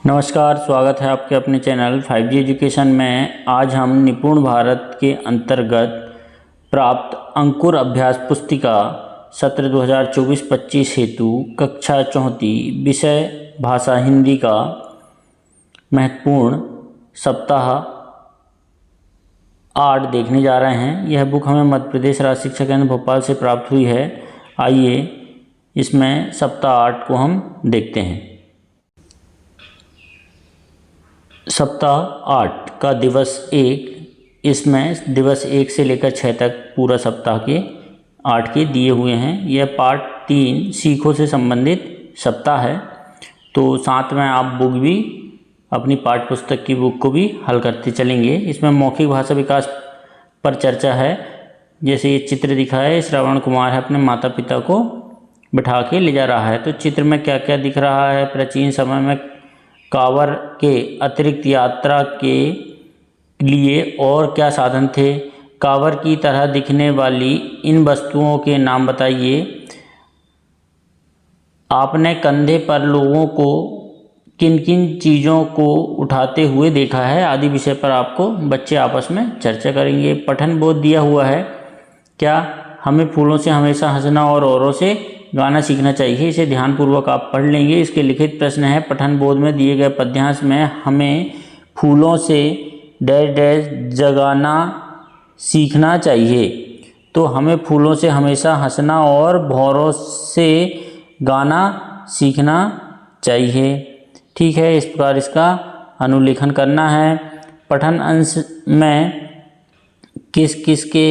नमस्कार, स्वागत है आपके अपने चैनल 5G एजुकेशन में। आज हम निपुण भारत के अंतर्गत प्राप्त अंकुर अभ्यास पुस्तिका सत्र 2024-25 हेतु कक्षा चौथी विषय भाषा हिंदी का महत्वपूर्ण सप्ताह 8 देखने जा रहे हैं। यह बुक हमें मध्य प्रदेश राज्य शिक्षा केंद्र भोपाल से प्राप्त हुई है। आइए इसमें सप्ताह 8 को हम देखते हैं। सप्ताह 8 का दिवस 1, इसमें दिवस 1 से लेकर 6 तक पूरा सप्ताह के 8 के दिए हुए हैं। यह पार्ट 3 सीखों से संबंधित सप्ताह है। तो साथ में आप बुक भी अपनी पाठ्य पुस्तक की बुक को भी हल करते चलेंगे। इसमें मौखिक भाषा विकास पर चर्चा है। जैसे ये चित्र दिखा है, श्रवण कुमार है अपने माता पिता को बिठा के ले जा रहा है। तो चित्र में क्या क्या दिख रहा है? प्राचीन समय में कांवर के अतिरिक्त यात्रा के लिए और क्या साधन थे? कांवर की तरह दिखने वाली इन वस्तुओं के नाम बताइए। आपने कंधे पर लोगों को किन किन चीज़ों को उठाते हुए देखा है? आदि विषय पर आपको बच्चे आपस में चर्चा करेंगे। पठन बोध दिया हुआ है। क्या हमें फूलों से हमेशा हंसना और औरों से गाना सीखना चाहिए? इसे ध्यानपूर्वक आप पढ़ लेंगे। इसके लिखित प्रश्न है। पठन बोध में दिए गए पद्यांश में हमें फूलों से डैश डैश जगाना सीखना चाहिए। तो हमें फूलों से हमेशा हंसना और भौरों से गाना सीखना चाहिए। ठीक है, इस प्रकार इसका अनुलेखन करना है। पठन अंश में किस किस के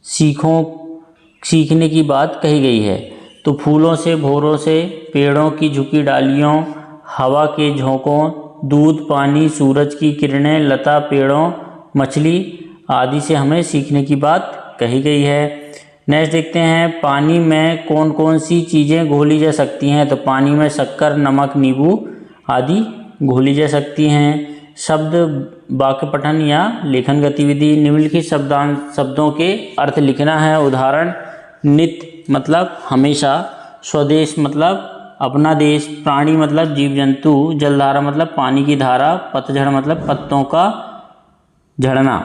सीखने की बात कही गई है? तो फूलों से, भौरों से, पेड़ों की झुकी डालियों, हवा के झोंकों, दूध, पानी, सूरज की किरणें, लता, पेड़ों, मछली आदि से हमें सीखने की बात कही गई है। नेक्स्ट देखते हैं, पानी में कौन कौन सी चीज़ें घोली जा सकती हैं? तो पानी में शक्कर, नमक, नींबू आदि घोली जा सकती हैं। शब्द वाक्य पठन या लेखन गतिविधि। निम्नलिखित शब्दों के अर्थ लिखना है। उदाहरण: नित्य मतलब हमेशा, स्वदेश मतलब अपना देश, प्राणी मतलब जीव जंतु, जलधारा मतलब पानी की धारा, पतझड़ मतलब पत्तों का झड़ना।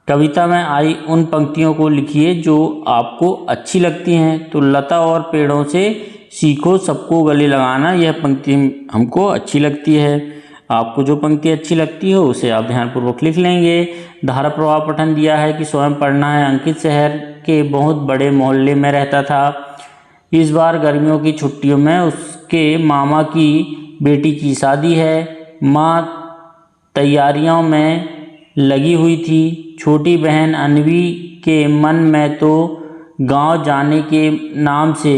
कविता में आई उन पंक्तियों को लिखिए जो आपको अच्छी लगती हैं। तो लता और पेड़ों से सीखो सबको गले लगाना, यह पंक्ति हमको अच्छी लगती है। आपको जो पंक्ति अच्छी लगती हो उसे आप ध्यानपूर्वक लिख लेंगे। धारा प्रवाह पठन दिया है कि स्वयं पढ़ना है। अंकित शहर के बहुत बड़े मोहल्ले में रहता था। इस बार गर्मियों की छुट्टियों में उसके मामा की बेटी की शादी है। माँ तैयारियों में लगी हुई थी। छोटी बहन अन्वी के मन में तो गांव जाने के नाम से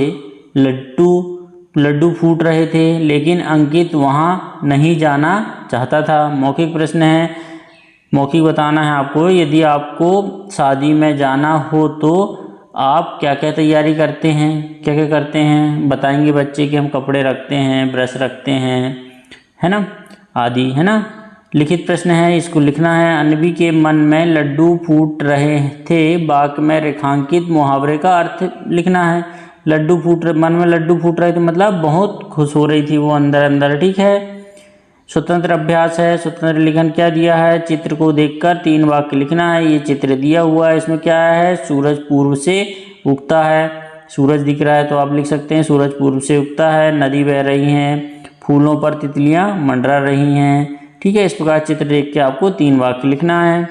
लड्डू फूट रहे थे, लेकिन अंकित वहां नहीं जाना चाहता था। मौखिक प्रश्न है। मौखिक बताना है आपको। यदि आपको शादी में जाना हो तो आप क्या क्या तैयारी करते हैं? क्या क्या करते हैं बताएंगे बच्चे कि हम कपड़े रखते हैं, ब्रश रखते हैं, है ना, आदि, है ना। लिखित प्रश्न है, इसको लिखना है। अन्वी के मन में लड्डू फूट रहे थे, वाक्य में रेखांकित मुहावरे का अर्थ लिखना है। मन में लड्डू फूट रहे थे मतलब बहुत खुश हो रही थी वो अंदर अंदर। ठीक है। स्वतंत्र अभ्यास है। स्वतंत्र लेखन क्या दिया है? चित्र को देखकर 3 वाक्य लिखना है। ये चित्र दिया हुआ है। इसमें क्या है? सूरज पूर्व से उगता है। सूरज दिख रहा है तो आप लिख सकते हैं सूरज पूर्व से उगता है। नदी बह रही हैं, फूलों पर तितलियां मंडरा रही हैं। ठीक है, इस प्रकार चित्र देख के आपको 3 वाक्य लिखना है।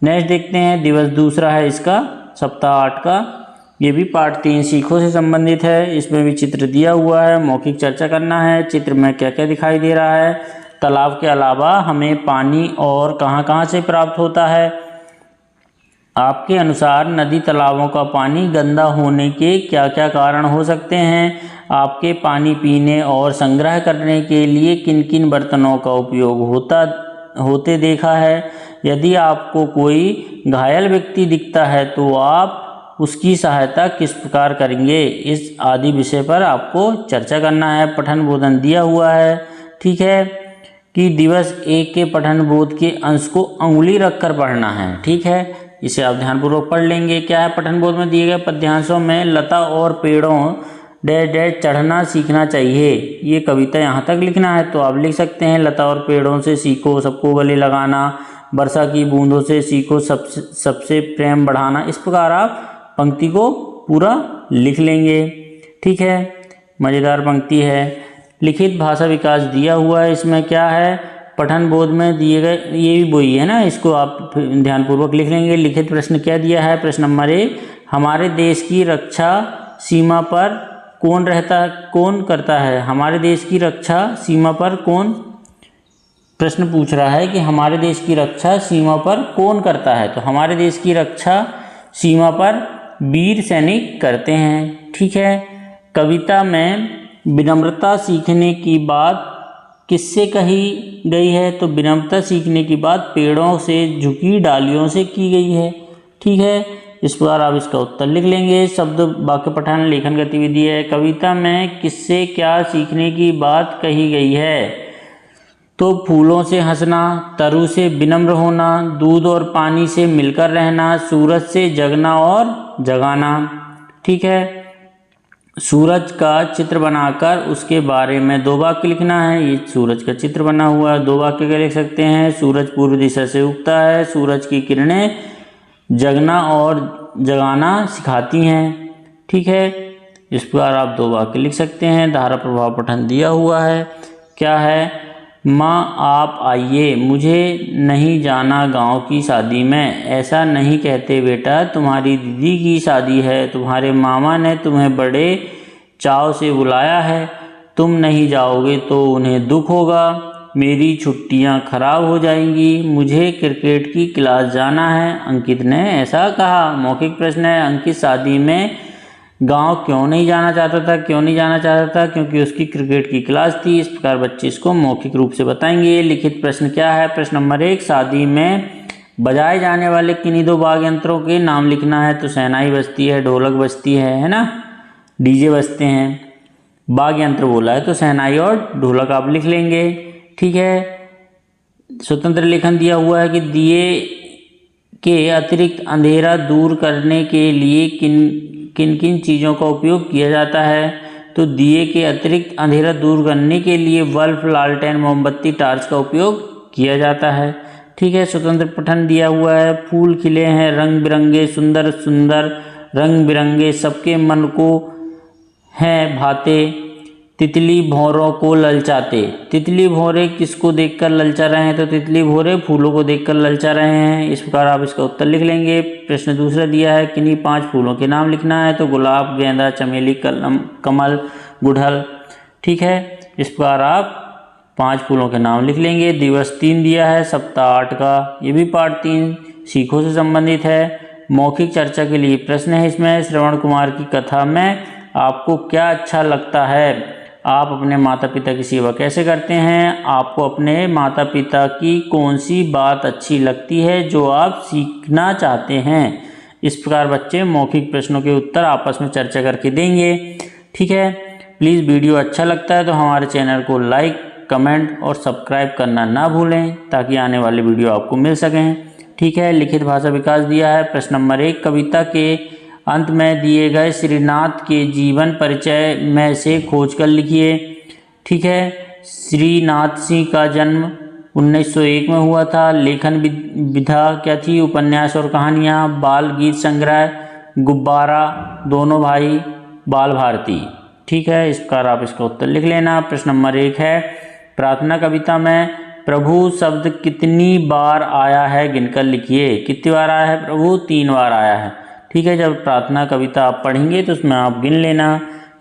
नेक्स्ट देखते हैं, दिवस दूसरा है इसका सप्ताह 8 का। ये भी पार्ट 3 सीखों से संबंधित है। इसमें भी चित्र दिया हुआ है। मौखिक चर्चा करना है। चित्र में क्या क्या दिखाई दे रहा है? तालाब के अलावा हमें पानी और कहाँ कहाँ से प्राप्त होता है? आपके अनुसार नदी तालाबों का पानी गंदा होने के क्या क्या कारण हो सकते हैं? आपके पानी पीने और संग्रह करने के लिए किन किन बर्तनों का उपयोग होते देखा है? यदि आपको कोई घायल व्यक्ति दिखता है तो आप उसकी सहायता किस प्रकार करेंगे? इस आदि विषय पर आपको चर्चा करना है। पठन बोधन दिया हुआ है। ठीक है, कि दिवस 1 के पठन बोध के अंश को अंगुली रखकर पढ़ना है। ठीक है, इसे आप ध्यानपूर्वक पढ़ लेंगे। क्या है? पठन बोध में दिए गए पद्यांशों में लता और पेड़ों डैश डैश चढ़ना सीखना चाहिए। ये कविता यहाँ तक लिखना है तो आप लिख सकते हैं लता और पेड़ों से सीखो सबको गले लगाना, वर्षा की बूंदों से सीखो सबसे प्रेम बढ़ाना। इस प्रकार आप पंक्ति को पूरा लिख लेंगे। ठीक है, मज़ेदार पंक्ति है। लिखित भाषा विकास दिया हुआ है, इसमें क्या है, पठन बोध में दिए गए, ये भी वही है ना, इसको आप ध्यानपूर्वक लिख लेंगे। लिखित प्रश्न क्या दिया है, प्रश्न नंबर 1, हमारे देश की रक्षा सीमा पर कौन करता है। हमारे देश की रक्षा सीमा पर कौन, प्रश्न पूछ रहा है कि हमारे देश की रक्षा सीमा पर कौन करता है। तो हमारे देश की रक्षा सीमा पर वीर सैनिक करते हैं। ठीक है, कविता में विनम्रता सीखने की बात किससे कही गई है, तो विनम्रता सीखने की बात पेड़ों से झुकी डालियों से की गई है। ठीक है, इस प्रकार आप इसका उत्तर लिख लेंगे। शब्द वाक्य पठन लेखन गतिविधि है। कविता में किससे क्या सीखने की बात कही गई है, तो फूलों से हंसना, तरु से विनम्र होना, दूध और पानी से मिलकर रहना, सूरज से जगना और जगाना। ठीक है, सूरज का चित्र बनाकर उसके बारे में 2 वाक्य लिखना है। ये सूरज का चित्र बना हुआ है, 2 वाक्य क्या लिख सकते हैं, सूरज पूर्व दिशा से उगता है, सूरज की किरणें जगना और जगाना सिखाती हैं। ठीक है, इस प्रकार आप 2 वाक्य लिख सकते हैं। धारा प्रभाव पठन दिया हुआ है, क्या है, माँ आप आइए, मुझे नहीं जाना गांव की शादी में। ऐसा नहीं कहते बेटा, तुम्हारी दीदी की शादी है, तुम्हारे मामा ने तुम्हें बड़े चाव से बुलाया है, तुम नहीं जाओगे तो उन्हें दुख होगा, मेरी छुट्टियां खराब हो जाएंगी, मुझे क्रिकेट की क्लास जाना है। अंकित ने ऐसा कहा। मौखिक प्रश्न है, अंकित शादी में गांव क्यों नहीं जाना चाहता था, क्यों नहीं जाना चाहता था, क्योंकि उसकी क्रिकेट की क्लास थी। इस प्रकार बच्चे इसको मौखिक रूप से बताएंगे। लिखित प्रश्न क्या है, प्रश्न नंबर 1, शादी में बजाए जाने वाले किन्हीं 2 वाद्य यंत्रों के नाम लिखना है। तो शहनाई बजती है, ढोलक बजती है ना, डीजे बजते हैं। वाद्य यंत्र बोला है तो शहनाई और ढोलक आप लिख लेंगे। ठीक है, स्वतंत्र लेखन दिया हुआ है कि दिए के अतिरिक्त अंधेरा दूर करने के लिए किन किन चीज़ों का उपयोग किया जाता है। तो दिए के अतिरिक्त अंधेरा दूर करने के लिए बल्ब, लालटेन, मोमबत्ती, टार्च का उपयोग किया जाता है। ठीक है, स्वतंत्र पठन दिया हुआ है, फूल खिले हैं रंग बिरंगे, सुंदर सुंदर रंग बिरंगे, सबके मन को हैं भाते, तितली भौरों को ललचाते। तितली भौरे किसको देखकर ललचा रहे हैं, तो तितली भौरे फूलों को देखकर ललचा रहे हैं। इस प्रकार आप इसका उत्तर लिख लेंगे। प्रश्न दूसरा दिया है, किन्हीं 5 फूलों के नाम लिखना है। तो गुलाब, गेंदा, चमेली, कमल, गुड़हल। ठीक है, इस प्रकार आप 5 फूलों के नाम लिख लेंगे। दिवस 3 दिया है, सप्ताह 8 का, ये भी पाठ 3 सीखों से संबंधित है। मौखिक चर्चा के लिए प्रश्न है इसमें, श्रवण कुमार की कथा में आपको क्या अच्छा लगता है, आप अपने माता पिता की सेवा कैसे करते हैं, आपको अपने माता पिता की कौन सी बात अच्छी लगती है जो आप सीखना चाहते हैं। इस प्रकार बच्चे मौखिक प्रश्नों के उत्तर आपस में चर्चा करके देंगे। ठीक है, प्लीज़ वीडियो अच्छा लगता है तो हमारे चैनल को लाइक, कमेंट और सब्सक्राइब करना ना भूलें ताकि आने वाली वीडियो आपको मिल सकें। ठीक है, लिखित भाषा विकास दिया है। प्रश्न नंबर 1, कविता के अंत में दिए गए श्रीनाथ के जीवन परिचय में से खोजकर लिखिए। ठीक है, श्रीनाथ सिंह का जन्म 1901 में हुआ था। लेखन विधा क्या थी, उपन्यास और कहानियाँ, बाल गीत संग्रह, गुब्बारा, दोनों भाई, बाल भारती। ठीक है, इस प्रकार आप इसका उत्तर लिख लेना। प्रश्न नंबर 1 है, प्रार्थना कविता में प्रभु शब्द कितनी बार आया है गिनकर लिखिए। कितनी बार आया है प्रभु, 3 बार आया है। ठीक है, जब प्रार्थना कविता आप पढ़ेंगे तो उसमें आप गिन लेना।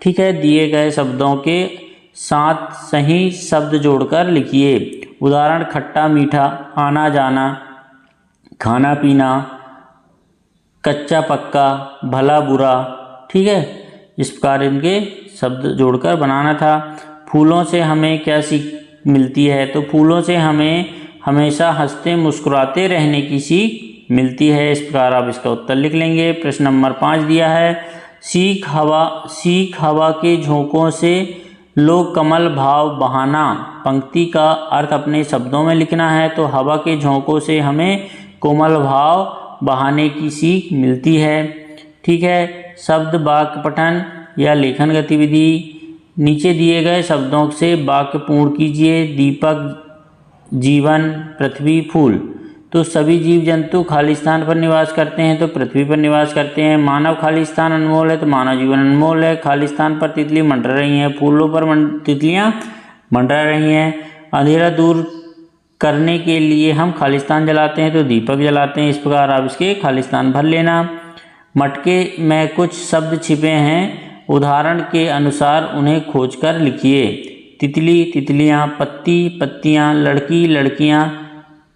ठीक है, दिए गए शब्दों के साथ सही शब्द जोड़कर लिखिए। उदाहरण, खट्टा मीठा, आना जाना, खाना पीना, कच्चा पक्का, भला बुरा। ठीक है, इस प्रकार इनके शब्द जोड़कर बनाना था। फूलों से हमें क्या सीख मिलती है, तो फूलों से हमें हमेशा हंसते मुस्कुराते रहने की सीख मिलती है। इस प्रकार आप इसका उत्तर लिख लेंगे। प्रश्न नंबर 5 दिया है, सीख हवा के झोंकों से लो कमल भाव बहाना। पंक्ति का अर्थ अपने शब्दों में लिखना है। तो हवा के झोंकों से हमें कोमल भाव बहाने की सीख मिलती है। ठीक है, शब्द वाक्य पठन या लेखन गतिविधि। नीचे दिए गए शब्दों से वाक्य पूर्ण कीजिए। दीपक, जीवन, पृथ्वी, फूल। तो सभी जीव जंतु खाली स्थान पर निवास करते हैं, तो पृथ्वी पर निवास करते हैं। मानव खाली स्थान अनमोल है, तो मानव जीवन अनमोल है। खाली स्थान पर तितली मंडरा रही हैं, फूलों पर तितलियां मंडरा रही हैं। अंधेरा दूर करने के लिए हम खाली स्थान जलाते हैं, तो दीपक जलाते हैं। इस प्रकार आप इसके खाली स्थान भर लेना। मटके में कुछ शब्द छिपे हैं, उदाहरण के अनुसार उन्हें खोजकर लिखिए। तितली, तितलियां, पत्ती, पत्तियां, लड़की, लड़कियां,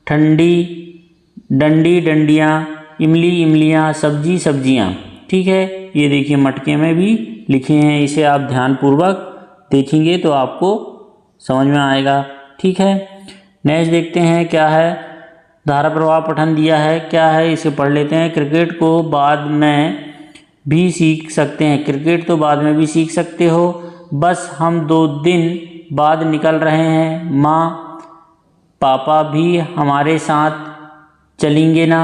ठंडी, डंडी, डंडियां, इमली, इमलियां, सब्जी, सब्जियां। ठीक है, ये देखिए मटके में भी लिखे हैं, इसे आप ध्यानपूर्वक देखेंगे तो आपको समझ में आएगा। ठीक है, नेक्स्ट देखते हैं क्या है। धारा प्रवाह पठन दिया है, क्या है इसे पढ़ लेते हैं। क्रिकेट को बाद में भी सीख सकते हैं। क्रिकेट तो बाद में भी सीख सकते हो, बस हम 2 दिन बाद निकल रहे हैं। माँ पापा भी हमारे साथ चलेंगे ना।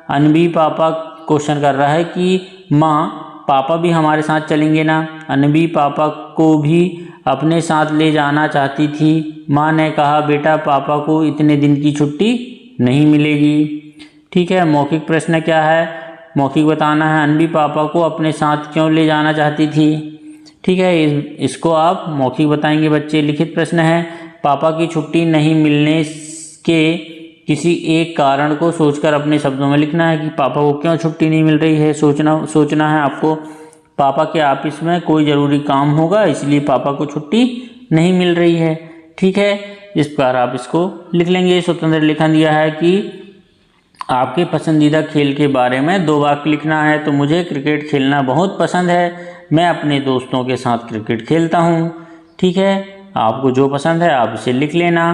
अनबी पापा क्वेश्चन कर रहा है कि माँ पापा भी हमारे साथ चलेंगे ना। अनबी पापा को भी अपने साथ ले जाना चाहती थी। माँ ने कहा बेटा पापा को इतने दिन की छुट्टी नहीं मिलेगी। ठीक है, मौखिक प्रश्न क्या है, मौखिक बताना है। अनबी पापा को अपने साथ क्यों ले जाना चाहती थी। ठीक है, इसको आप मौखिक बताएंगे बच्चे। लिखित प्रश्न है, पापा की छुट्टी नहीं मिलने के किसी एक कारण को सोचकर अपने शब्दों में लिखना है कि पापा को क्यों छुट्टी नहीं मिल रही है। सोचना है आपको। पापा के ऑफिस में कोई ज़रूरी काम होगा, इसलिए पापा को छुट्टी नहीं मिल रही है। ठीक है, इस प्रकार आप इसको लिख लेंगे। स्वतंत्र लेखन दिया है कि आपके पसंदीदा खेल के बारे में 2 वाक्य लिखना है। तो मुझे क्रिकेट खेलना बहुत पसंद है, मैं अपने दोस्तों के साथ क्रिकेट खेलता हूँ। ठीक है, आपको जो पसंद है आप इसे लिख लेना।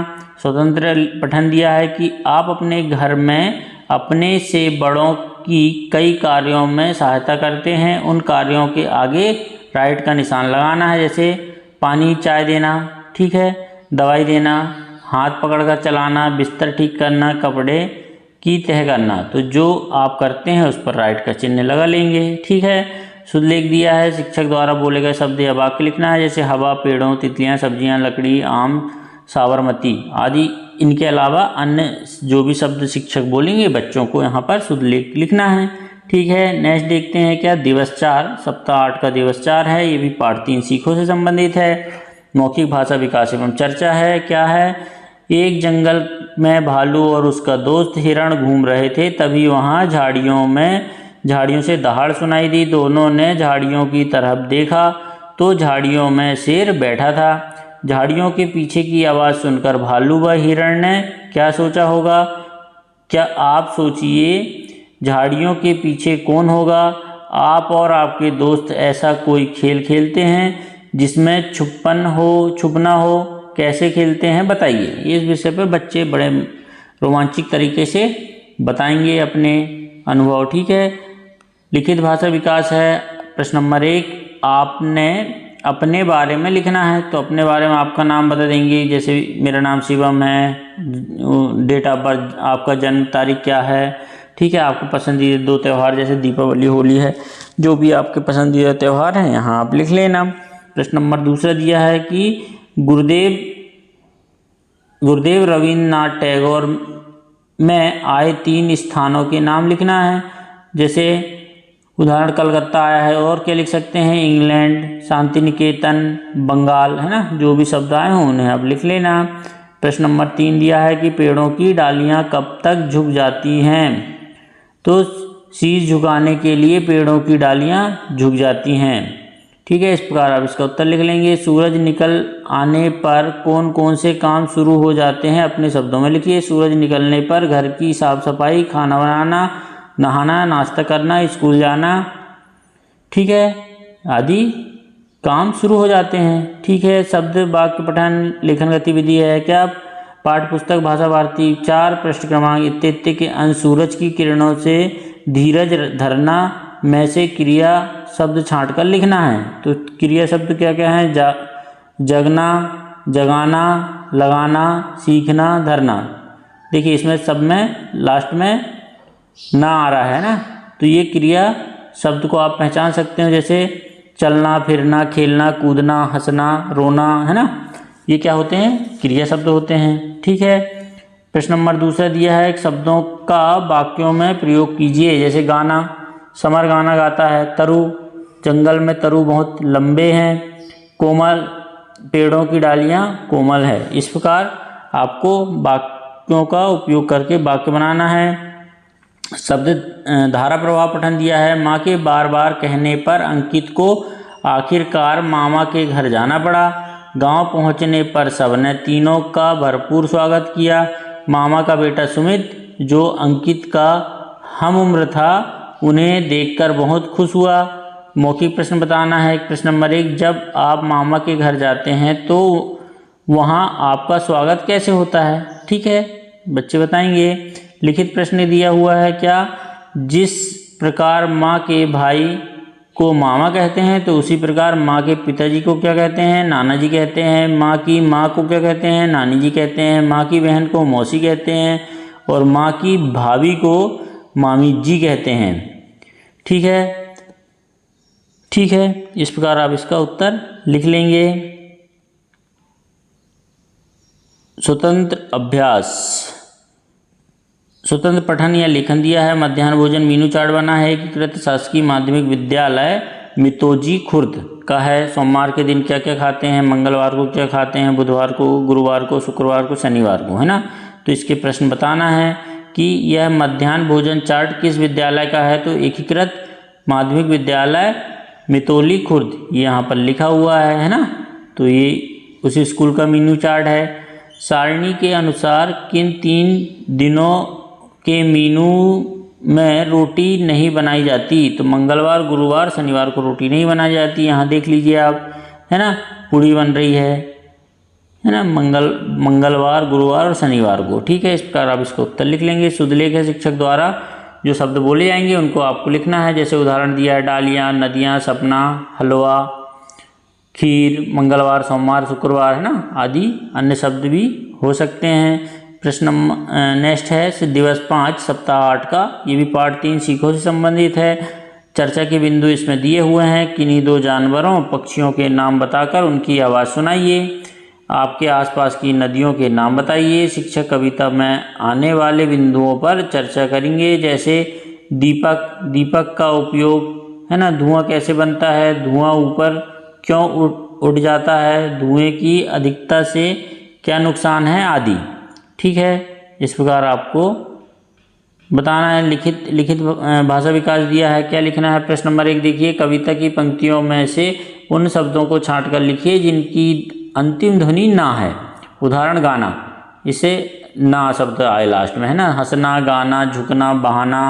स्वतंत्र पठन दिया है कि आप अपने घर में अपने से बड़ों की कई कार्यों में सहायता करते हैं। उन कार्यों के आगे राइट का निशान लगाना है, जैसे पानी चाय देना, ठीक है, दवाई देना, हाथ पकड़कर चलाना, बिस्तर ठीक करना, कपड़े की तह करना। तो जो आप करते हैं उस पर राइट का चिन्ह लगा लेंगे। ठीक है, शुद्धलेख दिया है, शिक्षक द्वारा बोले गए शब्द या वाक्य लिखना है, जैसे हवा, पेड़ों, तितलियां, सब्जियां, लकड़ी, आम, साबरमती आदि। इनके अलावा अन्य जो भी शब्द शिक्षक बोलेंगे बच्चों को यहाँ पर शुद्धलेख लिखना है। ठीक है, नेक्स्ट देखते हैं क्या। दिवस 4 सप्ताह 8 का दिवस 4 है, ये भी पाठ 3 सीखों से संबंधित है। मौखिक भाषा विकास एवं चर्चा है, क्या है। एक जंगल में भालू और उसका दोस्त हिरण घूम रहे थे, तभी वहाँ झाड़ियों से दहाड़ सुनाई दी। दोनों ने झाड़ियों की तरफ देखा तो झाड़ियों में शेर बैठा था। झाड़ियों के पीछे की आवाज़ सुनकर भालू व हिरण ने क्या सोचा होगा। क्या आप सोचिए झाड़ियों के पीछे कौन होगा। आप और आपके दोस्त ऐसा कोई खेल खेलते हैं जिसमें छुपना हो, कैसे खेलते हैं बताइए। इस विषय पर बच्चे बड़े रोमांचक तरीके से बताएंगे अपने अनुभव। ठीक है, लिखित भाषा विकास है। प्रश्न नंबर 1, आपने अपने बारे में लिखना है। तो अपने बारे में आपका नाम बता देंगे, जैसे मेरा नाम शिवम है, डेट ऑफ बर्थ, आपका जन्म तारीख क्या है। ठीक है, आपको पसंदीदा 2 त्यौहार जैसे दीपावली, होली है, जो भी आपके पसंदीदा त्यौहार हैं यहाँ आप लिख लेना। प्रश्न नंबर 2 दिया है कि गुरुदेव रविन्द्रनाथ टैगोर में आए 3 स्थानों के नाम लिखना है, जैसे उदाहरण कलकत्ता आया है, और क्या लिख सकते हैं, इंग्लैंड, शांति निकेतन, बंगाल, है ना। जो भी शब्द आए हों उन्हें आप लिख लेना। प्रश्न नंबर 3 दिया है कि पेड़ों की डालियां कब तक झुक जाती हैं। तो शीश झुकाने के लिए पेड़ों की डालियां झुक जाती हैं। ठीक है, इस प्रकार आप इसका उत्तर लिख लेंगे। सूरज निकल आने पर कौन कौन से काम शुरू हो जाते हैं, अपने शब्दों में लिखिए। सूरज निकलने पर घर की साफ सफाई, खाना बनाना, नहाना, नाश्ता करना, स्कूल जाना, ठीक है, आदि काम शुरू हो जाते हैं। ठीक है, शब्द वाक्य पठन लेखन गतिविधि है क्या। पाठ्य पुस्तक भाषा भारती 4 पृष्ठ क्रमांक इत्यादि के अंश। सूरज की किरणों से धीरज धरना में से क्रिया शब्द छांट कर लिखना है। तो क्रिया शब्द क्या क्या है, जगना, जगाना, लगाना, सीखना, धरना। देखिए इसमें सब में लास्ट में ना आ रहा है ना, तो ये क्रिया शब्द को आप पहचान सकते हो, जैसे चलना फिरना, खेलना कूदना, हंसना रोना, है ना, ये क्या होते हैं, क्रिया शब्द होते हैं। ठीक है। प्रश्न नंबर दूसरा दिया है, शब्दों का वाक्यों में प्रयोग कीजिए। जैसे गाना, समर गाना गाता है। तरु, जंगल में तरु बहुत लंबे हैं। कोमल, पेड़ों की डालियां कोमल है। इस प्रकार आपको वाक्यों का उपयोग करके वाक्य बनाना है। शब्द धारा प्रवाह पठन दिया है। माँ के बार बार कहने पर अंकित को आखिरकार मामा के घर जाना पड़ा। गांव पहुंचने पर सबने तीनों का भरपूर स्वागत किया। मामा का बेटा सुमित, जो अंकित का हम उम्र था, उन्हें देखकर बहुत खुश हुआ। मौखिक प्रश्न बताना है। प्रश्न नंबर 1, जब आप मामा के घर जाते हैं तो वहाँ आपका स्वागत कैसे होता है? ठीक है, बच्चे बताएंगे। लिखित प्रश्न दिया हुआ है, क्या जिस प्रकार माँ के भाई को मामा कहते हैं तो उसी प्रकार माँ के पिताजी को क्या कहते हैं? नाना जी कहते हैं। माँ की माँ को क्या कहते हैं? नानी जी कहते हैं। माँ की बहन को मौसी कहते हैं और माँ की भाभी को मामी जी कहते हैं। ठीक है, ठीक है, इस प्रकार आप इसका उत्तर लिख लेंगे। स्वतंत्र अभ्यास, स्वतंत्र पठन या लेखन दिया है। मध्याह्न भोजन मीनू चार्ट बना है। एकीकृत शासकीय माध्यमिक विद्यालय मितोजी खुर्द का है। सोमवार के दिन क्या क्या खाते हैं, मंगलवार को क्या खाते हैं, बुधवार को, गुरुवार को, शुक्रवार को, शनिवार को, है ना। तो इसके प्रश्न बताना है कि यह मध्याह्न भोजन चार्ट किस विद्यालय का है। तो एकीकृत माध्यमिक विद्यालय मितोली खुर्द, ये यहाँ पर लिखा हुआ है ना। तो ये उसी स्कूल का मीनू चार्ट है। सारणी के अनुसार किन 3 दिनों के मीनू में रोटी नहीं बनाई जाती। तो मंगलवार, गुरुवार, शनिवार को रोटी नहीं बनाई जाती। यहाँ देख लीजिए आप, है ना, पूड़ी बन रही है ना, मंगलवार, गुरुवार और शनिवार को। ठीक है, इस प्रकार आप इसको उत्तर लिख लेंगे। शुद्ध लेख है, शिक्षक द्वारा जो शब्द बोले जाएंगे उनको आपको लिखना है। जैसे उदाहरण दिया है, डालियाँ, नदियाँ, सपना, हलवा, खीर, मंगलवार, सोमवार, शुक्रवार, है ना, आदि अन्य शब्द भी हो सकते हैं। प्रश्न नेक्स्ट है दिवस 5 सप्ताह 8 का। ये भी पार्ट 3 सीखों से संबंधित है। चर्चा के बिंदु इसमें दिए हुए हैं। किन्हीं 2 जानवरों, पक्षियों के नाम बताकर उनकी आवाज़ सुनाइए। आपके आसपास की नदियों के नाम बताइए। शिक्षक कविता में आने वाले बिंदुओं पर चर्चा करेंगे। जैसे दीपक, दीपक का उपयोग, है ना, धुआं कैसे बनता है, धुआं ऊपर क्यों उड़ जाता है, धुएं की अधिकता से क्या नुकसान है, आदि। ठीक है, इस प्रकार आपको बताना है। लिखित भाषा विकास दिया है, क्या लिखना है। प्रश्न नंबर 1 देखिए, कविता की पंक्तियों में से उन शब्दों को छांट कर लिखिए जिनकी अंतिम ध्वनि ना है। उदाहरण गाना, इसे ना शब्द आए लास्ट में, है ना। हंसना, गाना, झुकना, बहाना,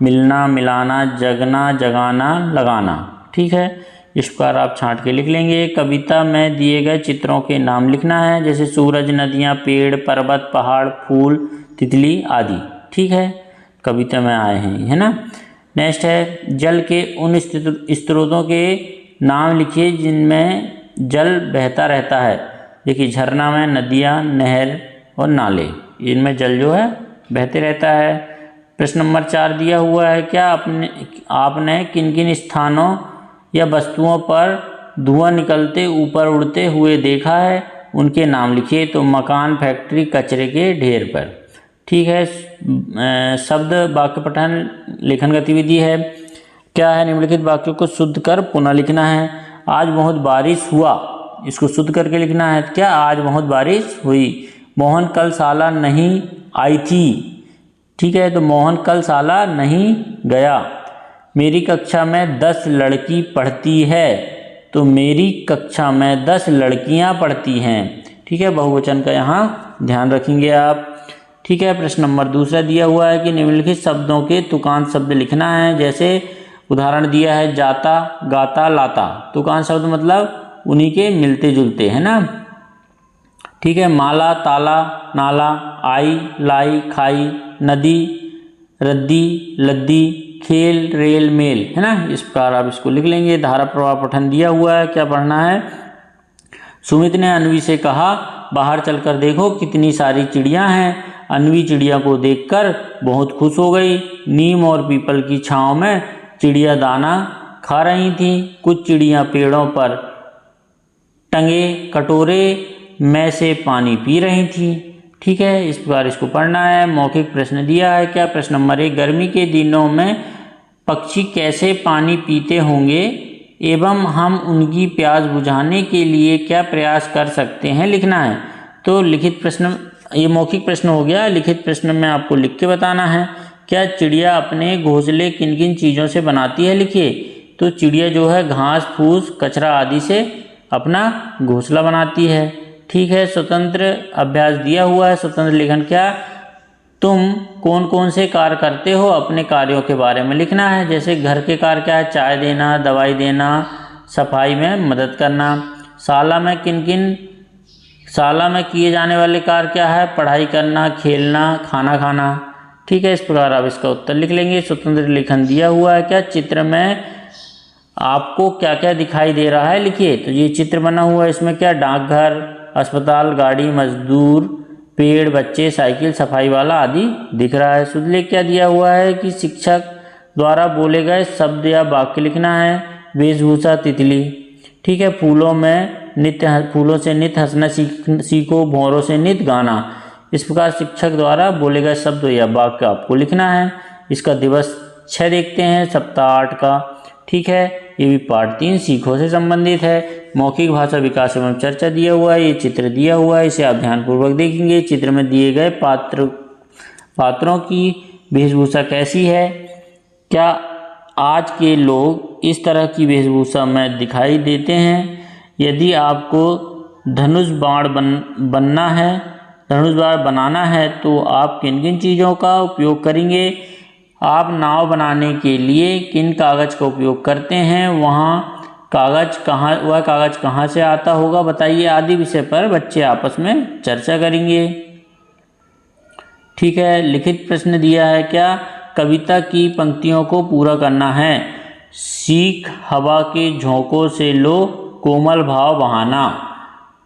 मिलना, मिलाना, जगना, जगाना, लगाना। ठीक है, इस प्रकार आप छांट के लिख लेंगे। कविता में दिए गए चित्रों के नाम लिखना है। जैसे सूरज, नदियाँ, पेड़, पर्वत, पहाड़, फूल, तितली आदि। ठीक है, कविता में आए हैं, है ना। नेक्स्ट है, जल के उन स्रोतों के नाम लिखिए जिनमें जल बहता रहता है। देखिए, झरना में नदियाँ, नहर और नाले, इनमें जल जो है बहते रहता है। प्रश्न नंबर 4 दिया हुआ है, क्या आपने किन किन स्थानों या वस्तुओं पर धुआं निकलते ऊपर उड़ते हुए देखा है, उनके नाम लिखिए। तो मकान, फैक्ट्री, कचरे के ढेर पर। ठीक है, शब्द वाक्य पठन लेखन गतिविधि है। क्या है, निम्नलिखित वाक्यों को शुद्ध कर पुनः लिखना है। आज बहुत बारिश हुआ, इसको शुद्ध करके लिखना है। क्या आज बहुत बारिश हुई। मोहन कल शाला नहीं आई थी। ठीक है, तो मोहन कल शाला नहीं गया। मेरी कक्षा में 10 लड़की पढ़ती है, तो मेरी कक्षा में 10 लड़कियां पढ़ती हैं। ठीक है, बहुवचन का यहाँ ध्यान रखेंगे आप। ठीक है, प्रश्न नंबर 2 दिया हुआ है कि निम्नलिखित शब्दों के तुकांत शब्द लिखना है। जैसे उदाहरण दिया है, जाता, गाता, लाता। तुकांत शब्द मतलब उन्हीं के मिलते जुलते, है ना। ठीक है, माला, ताला, नाला, आई, लाई, खाई, नदी, रद्दी, लद्दी, खेल, रेल, मेल, है ना। इस प्रकार आप इसको लिख लेंगे। धारा प्रवाह पठन दिया हुआ है, क्या पढ़ना है। सुमित ने अन्वी से कहा, बाहर चलकर देखो कितनी सारी चिड़ियां हैं। अन्वी चिड़िया को देखकर बहुत खुश हो गई। नीम और पीपल की छांव में चिड़िया दाना खा रही थीं। कुछ चिड़ियाँ पेड़ों पर टंगे कटोरे में से पानी पी रही थीं। ठीक है, इस प्रकार इसको पढ़ना है। मौखिक प्रश्न दिया है क्या? प्रश्न नंबर 1, गर्मी के दिनों में पक्षी कैसे पानी पीते होंगे एवं हम उनकी प्यास बुझाने के लिए क्या प्रयास कर सकते हैं, लिखना है। तो लिखित प्रश्न, ये मौखिक प्रश्न हो गया। लिखित प्रश्न में आपको लिख के बताना है। क्या चिड़िया अपने घोंसले किन किन चीज़ों से बनाती है, लिखिए। तो चिड़िया जो है घास फूस कचरा आदि से अपना घोंसला बनाती है। ठीक है, स्वतंत्र अभ्यास दिया हुआ है। स्वतंत्र लेखन क्या? तुम कौन कौन से कार्य करते हो, अपने कार्यों के बारे में लिखना है। जैसे घर के कार्य क्या है? चाय देना, दवाई देना, सफाई में मदद करना। शाला में किए जाने वाले कार्य क्या है? पढ़ाई करना, खेलना, खाना खाना। ठीक है, इस प्रकार आप इसका उत्तर लिख लेंगे। स्वतंत्र लेखन दिया हुआ है क्या? चित्र में आपको क्या क्या दिखाई दे रहा है, लिखिए। तो ये चित्र बना हुआ है, इसमें क्या? डाकघर, अस्पताल, गाड़ी, मजदूर, पेड़, बच्चे, साइकिल, सफाई वाला आदि दिख रहा है। शुद्धलेख क्या दिया हुआ है कि शिक्षक द्वारा बोले गए शब्द या वाक्य लिखना है। वेशभूषा तितली। ठीक है, फूलों से नित्य हंसना सीखो, भौरों से नित्य गाना। इस प्रकार शिक्षक द्वारा बोले गए शब्द या वाक्य आपको लिखना है। इसका दिवस 6 देखते हैं, सप्ताह 8 का। ठीक है, ये भी पार्ट 3 सीखो से संबंधित है। मौखिक भाषा विकास एवं चर्चा दिया हुआ है। ये चित्र दिया हुआ है, इसे आप ध्यानपूर्वक देखेंगे। चित्र में दिए गए पात्रों की वेशभूषा कैसी है? क्या आज के लोग इस तरह की वेशभूषा में दिखाई देते हैं? यदि आपको धनुष बाण बनाना है तो आप किन किन चीज़ों का उपयोग करेंगे? आप नाव बनाने के लिए किन कागज़ का उपयोग करते हैं? वह कागज़ कहाँ से आता होगा, बताइए। आदि विषय पर बच्चे आपस में चर्चा करेंगे। ठीक है, लिखित प्रश्न दिया है क्या? कविता की पंक्तियों को पूरा करना है। सीख हवा के झोंकों से लो कोमल भाव बहाना।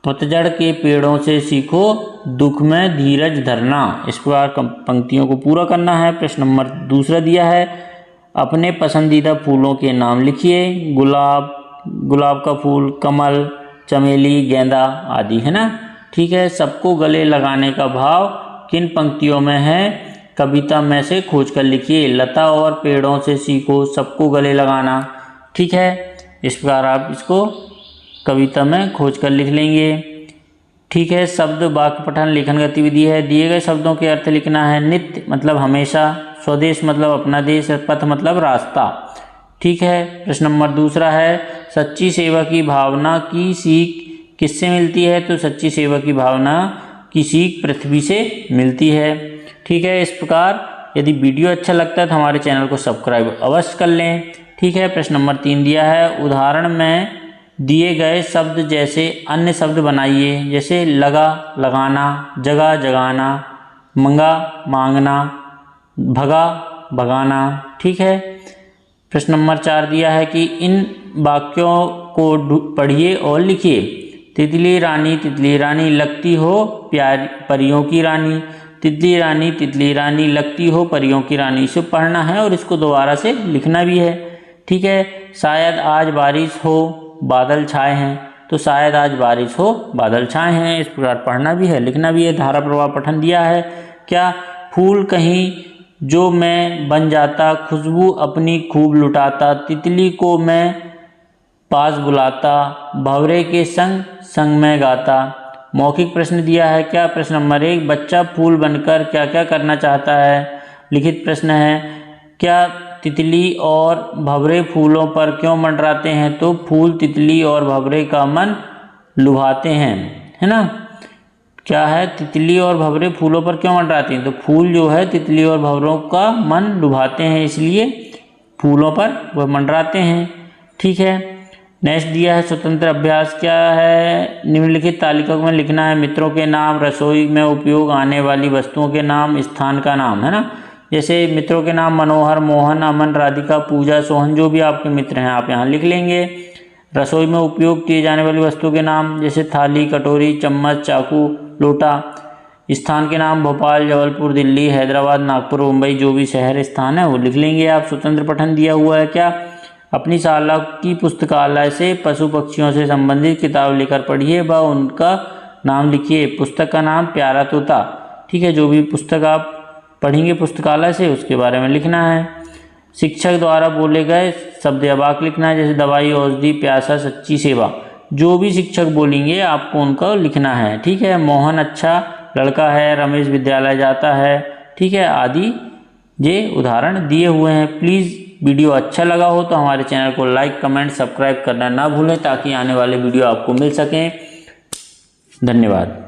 पतझड़ के पेड़ों से सीखो दुख में धीरज धरना। इस प्रकार पंक्तियों को पूरा करना है। प्रश्न नंबर 2 दिया है, अपने पसंदीदा फूलों के नाम लिखिए। गुलाब का फूल, कमल, चमेली, गेंदा आदि, है ना। ठीक है, सबको गले लगाने का भाव किन पंक्तियों में है? कविता में से खोज कर लिखिए। लता और पेड़ों से सीखो सबको गले लगाना। ठीक है, इस प्रकार आप इसको कविता में खोज कर लिख लेंगे। ठीक है, शब्द वाक्य पठन लेखन गतिविधि है। दिए गए शब्दों के अर्थ लिखना है। नित्य मतलब हमेशा, स्वदेश मतलब अपना देश, पथ मतलब रास्ता। ठीक है, प्रश्न नंबर 2 है, सच्ची सेवा की भावना की सीख किससे मिलती है? तो सच्ची सेवा की भावना की सीख पृथ्वी से मिलती है। ठीक है, इस प्रकार यदि वीडियो अच्छा लगता है तो हमारे चैनल को सब्सक्राइब अवश्य कर लें। ठीक है, प्रश्न नंबर 3 दिया है, उदाहरण में दिए गए शब्द जैसे अन्य शब्द बनाइए। जैसे लगा लगाना, जगा जगाना, मंगा मांगना, भगा भगाना। ठीक है, प्रश्न नंबर 4 दिया है कि इन वाक्यों को पढ़िए और लिखिए। तितली रानी लगती हो प्यारी परियों की रानी। तितली रानी लगती हो परियों की रानी। इसे पढ़ना है और इसको दोबारा से लिखना भी है। ठीक है, शायद आज बारिश हो बादल छाए हैं। तो शायद आज बारिश हो बादल छाए हैं। इस प्रकार पढ़ना भी है, लिखना भी है। धारा प्रवाह पठन दिया है क्या? फूल कहीं जो मैं बन जाता, खुशबू अपनी खूब लुटाता, तितली को मैं पास बुलाता, भंवरे के संग संग में गाता। मौखिक प्रश्न दिया है क्या? प्रश्न नंबर 1, बच्चा फूल बनकर क्या क्या करना चाहता है? लिखित प्रश्न है, क्या तितली और भंवरे फूलों पर क्यों मंडराते हैं? तो फूल तितली और भंवरे का मन लुभाते हैं, है ना। क्या है? तितली और भंवरे फूलों पर क्यों मंडराते हैं? तो फूल जो है तितली और भंवरों का मन लुभाते हैं, इसलिए फूलों पर वह मंडराते हैं। ठीक है, नेक्स्ट दिया है स्वतंत्र अभ्यास। क्या है? निम्नलिखित तालिका में लिखना है मित्रों के नाम, रसोई में उपयोग आने वाली वस्तुओं के नाम, स्थान का नाम, है ना। जैसे मित्रों के नाम मनोहर, मोहन, अमन, राधिका, पूजा, सोहन, जो भी आपके मित्र हैं आप यहाँ लिख लेंगे। रसोई में उपयोग किए जाने वाली वस्तुओं के नाम जैसे थाली, कटोरी, चम्मच, चाकू, लोटा। स्थान के नाम भोपाल, जबलपुर, दिल्ली, हैदराबाद, नागपुर, मुंबई, जो भी शहर स्थान है वो लिख लेंगे आप। स्वतंत्र पठन दिया हुआ है क्या? अपनी शाला की पुस्तकालय से पशु पक्षियों से संबंधित किताब लेकर पढ़िए व उनका नाम लिखिए। पुस्तक का नाम प्यारा तोता। ठीक है, जो भी पुस्तक आप पढ़ेंगे पुस्तकालय से उसके बारे में लिखना है। शिक्षक द्वारा बोले गए शब्द या वाक्य लिखना है, जैसे दवाई, औषधि, प्यासा, सच्ची सेवा। जो भी शिक्षक बोलेंगे आपको उनको लिखना है। ठीक है, मोहन अच्छा लड़का है, रमेश विद्यालय जाता है। ठीक है, आदि ये उदाहरण दिए हुए हैं। प्लीज़ वीडियो अच्छा लगा हो तो हमारे चैनल को लाइक, कमेंट, सब्सक्राइब करना ना भूलें ताकि आने वाले वीडियो आपको मिल सकें। धन्यवाद।